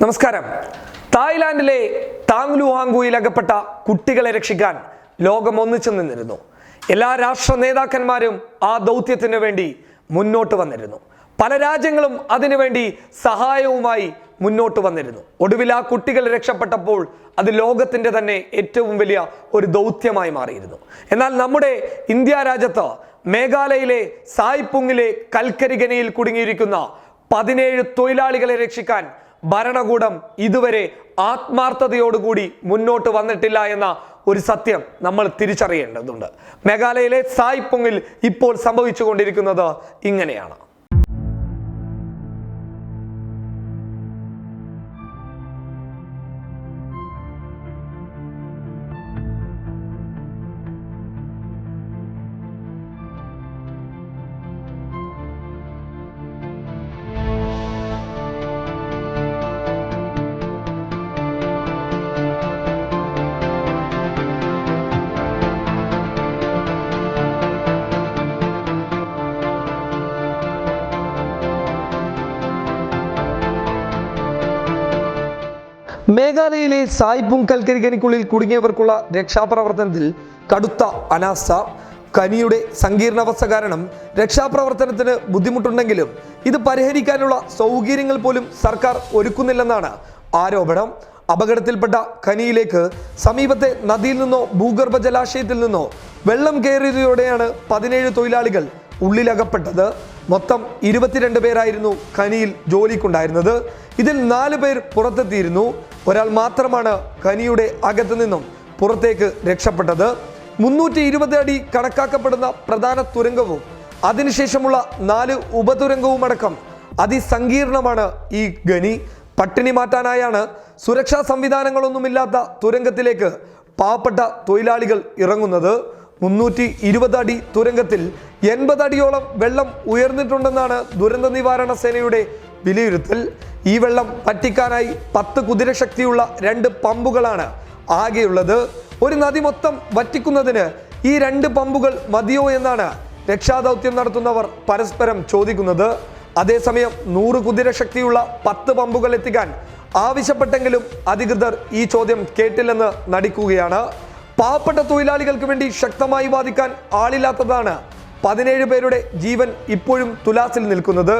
നമസ്കാരം. തായ്ലാൻഡിലെ താങ് ലുഹാങ്കുയിൽ അകപ്പെട്ട കുട്ടികളെ രക്ഷിക്കാൻ ലോകം ഒന്നിച്ചു നിന്നിരുന്നു. എല്ലാ രാഷ്ട്ര നേതാക്കന്മാരും ആ ദൗത്യത്തിന് വേണ്ടി മുന്നോട്ട് വന്നിരുന്നു. പല രാജ്യങ്ങളും അതിനുവേണ്ടി സഹായവുമായി മുന്നോട്ട് വന്നിരുന്നു. ഒടുവിൽ ആ കുട്ടികൾ രക്ഷപ്പെട്ടപ്പോൾ അത് ലോകത്തിന്റെ തന്നെ ഏറ്റവും വലിയ ഒരു ദൗത്യമായി മാറിയിരുന്നു. എന്നാൽ നമ്മുടെ ഇന്ത്യ രാജ്യത്ത് മേഘാലയയിലെ സായ്പുങ്ങിലെ കൽക്കരി ഖനിയിൽ കുടുങ്ങിയിരിക്കുന്ന 17 തൊഴിലാളികളെ രക്ഷിക്കാൻ ഭരണകൂടം ഇതുവരെ ആത്മാർത്ഥതയോടുകൂടി മുന്നോട്ട് വന്നിട്ടില്ല എന്ന ഒരു സത്യം നമ്മൾ തിരിച്ചറിയേണ്ടതുണ്ട്. മേഘാലയയിലെ സായ്പുങ്ങിൽ ഇപ്പോൾ സംഭവിച്ചുകൊണ്ടിരിക്കുന്നത് ഇങ്ങനെയാണ്. മേഘാലയയിലെ സായ്പുങ് കൽക്കരി ഖനിക്കുള്ളിൽ കുടുങ്ങിയവർക്കുള്ള രക്ഷാപ്രവർത്തനത്തിൽ കടുത്ത അനാസ്ഥ. ഖനിയുടെ സങ്കീർണാവസ്ഥ കാരണം രക്ഷാപ്രവർത്തനത്തിന് ബുദ്ധിമുട്ടുണ്ടെങ്കിലും ഇത് പരിഹരിക്കാനുള്ള സൗകര്യങ്ങൾ പോലും സർക്കാർ ഒരുക്കുന്നില്ലെന്നാണ് ആരോപണം. അപകടത്തിൽപ്പെട്ട ഖനിയിലേക്ക് സമീപത്തെ നദിയിൽ നിന്നോ ഭൂഗർഭ ജലാശയത്തിൽ നിന്നോ വെള്ളം കയറിയതോടെയാണ് 17 തൊഴിലാളികൾ ഉള്ളിലകപ്പെട്ടത്. മൊത്തം 22 പേരായിരുന്നു ഖനിയിൽ ജോലിക്കുണ്ടായിരുന്നത്. ഇതിൽ 4 പേർ പുറത്തെത്തിയിരുന്നു. ഒരാൾ മാത്രമാണ് ഖനിയുടെ അകത്തു നിന്നും പുറത്തേക്ക് രക്ഷപ്പെട്ടത്. 320 അടി കണക്കാക്കപ്പെടുന്ന പ്രധാന തുരങ്കവും അതിനുശേഷമുള്ള 4 ഉപതുരങ്കവും അടക്കം അതിസങ്കീർണമാണ് ഈ ഖനി. പട്ടിണി മാറ്റാനായാണ് സുരക്ഷാ സംവിധാനങ്ങളൊന്നുമില്ലാത്ത തുരങ്കത്തിലേക്ക് പാവപ്പെട്ട തൊഴിലാളികൾ ഇറങ്ങുന്നത്. 320 അടി തുരങ്കത്തിൽ 80 അടിയോളം വെള്ളം ഉയർന്നിട്ടുണ്ടെന്നാണ് ദുരന്ത നിവാരണ സേനയുടെ വിലയിരുത്തൽ. ഈ വെള്ളം പറ്റിക്കാനായി 10 കുതിരശക്തിയുള്ള 2 പമ്പുകളാണ് ആകെയുള്ളത്. ഒരു നദി മൊത്തം വറ്റിക്കുന്നതിന് ഈ 2 പമ്പുകൾ മതിയോ എന്നാണ് രക്ഷാദൗത്യം നടത്തുന്നവർ പരസ്പരം ചോദിക്കുന്നത്. അതേസമയം 100 കുതിരശക്തിയുള്ള 10 പമ്പുകൾ എത്തിക്കാൻ ആവശ്യപ്പെട്ടെങ്കിലും അധികൃതർ ഈ ചോദ്യം കേട്ടില്ലെന്ന് നടിക്കുകയാണ്. പാവപ്പെട്ട തൊഴിലാളികൾക്ക് വേണ്ടി ശക്തമായി വാദിക്കാൻ ആളില്ലാത്തതാണ് 17 പേരുടെ ജീവൻ ഇപ്പോഴും തുലാസിൽ നിൽക്കുന്നത്.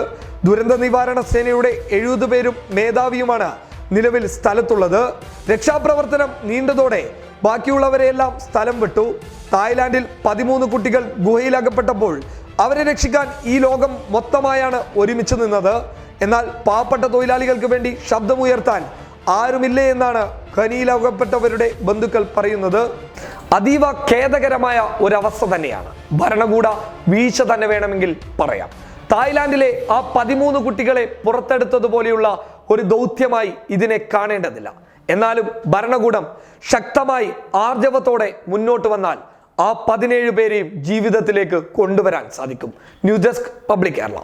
ദുരന്ത നിവാരണ സേനയുടെ 70 പേരും മേധാവിയുമാണ് നിലവിൽ സ്ഥലത്തുള്ളത്. രക്ഷാപ്രവർത്തനം നീണ്ടതോടെ ബാക്കിയുള്ളവരെയെല്ലാം സ്ഥലം വിട്ടു. തായ്ലാൻഡിൽ 13 കുട്ടികൾ ഗുഹയിലകപ്പെട്ടപ്പോൾ അവരെ രക്ഷിക്കാൻ ഈ ലോകം മൊത്തമായാണ് ഒരുമിച്ച് നിന്നത്. എന്നാൽ പാവപ്പെട്ട തൊഴിലാളികൾക്ക് വേണ്ടി ശബ്ദമുയർത്താൻ ആരുമില്ലേ എന്നാണ് ഖനിയിലകപ്പെട്ടവരുടെ ബന്ധുക്കൾ പറയുന്നത്. അതീവ ഖേദകരമായ ഒരവസ്ഥ തന്നെയാണ്. ഭരണകൂട വീഴ്ച തന്നെ വേണമെങ്കിൽ പറയാം. തായ്ലാൻഡിലെ ആ 13 കുട്ടികളെ പുറത്തെടുത്തതുപോലെയുള്ള ഒരു ദൗത്യമായി ഇതിനെ കാണേണ്ടതില്ല. എന്നാലും ഭരണകൂടം ശക്തമായി ആർജവത്തോടെ മുന്നോട്ട് വന്നാൽ ആ 17 പേരെയും ജീവിതത്തിലേക്ക് കൊണ്ടുവരാൻ സാധിക്കും. News desk, public Kerala.